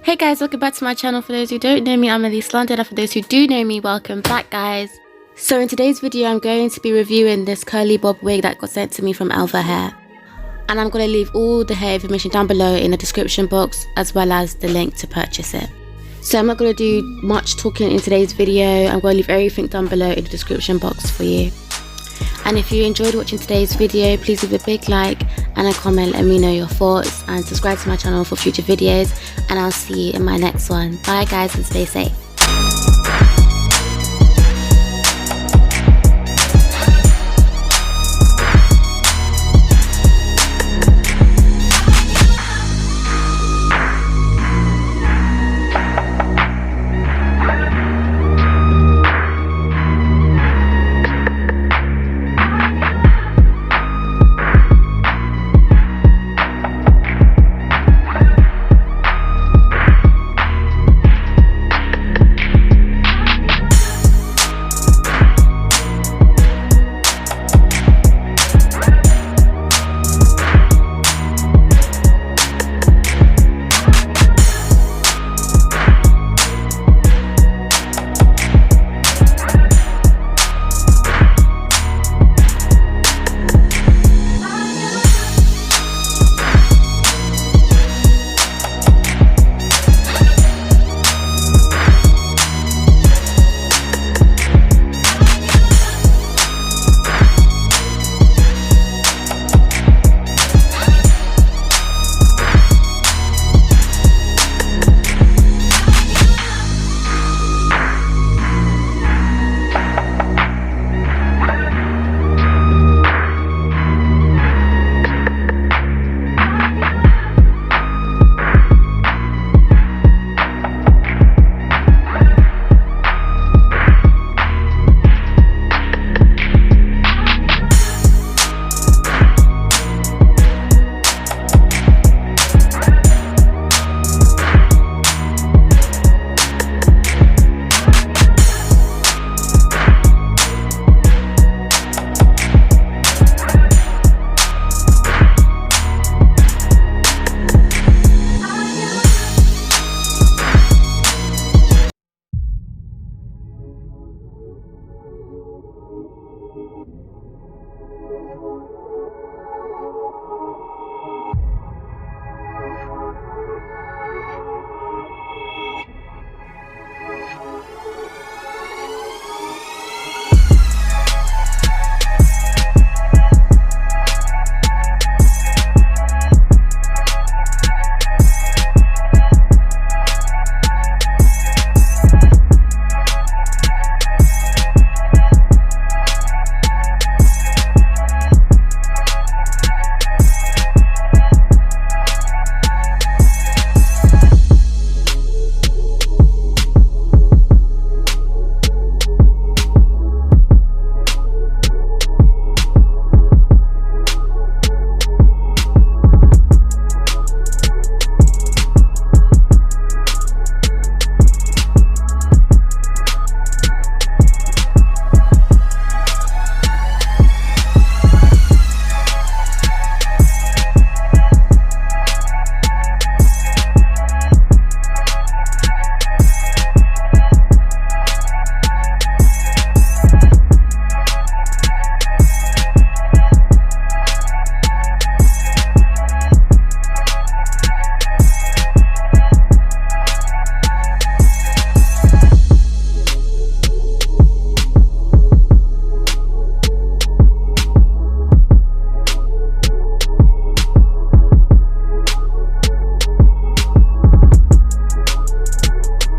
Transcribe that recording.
Hey guys, welcome back to my channel. For those who don't know me, I'm Elleece, and for those who do know me, welcome back guys. So in today's video, I'm going to be reviewing this curly bob wig that got sent to me from Elva Hair. And I'm going to leave all the hair information down below in the description box, as well as the link to purchase it. So I'm not going to do much talking in today's video. I'm going to leave everything down below in the description box for you. And if you enjoyed watching today's video, please leave a big like and a comment, let me know your thoughts, and subscribe to my channel for future videos, and I'll see you in my next one. Bye guys, and stay safe.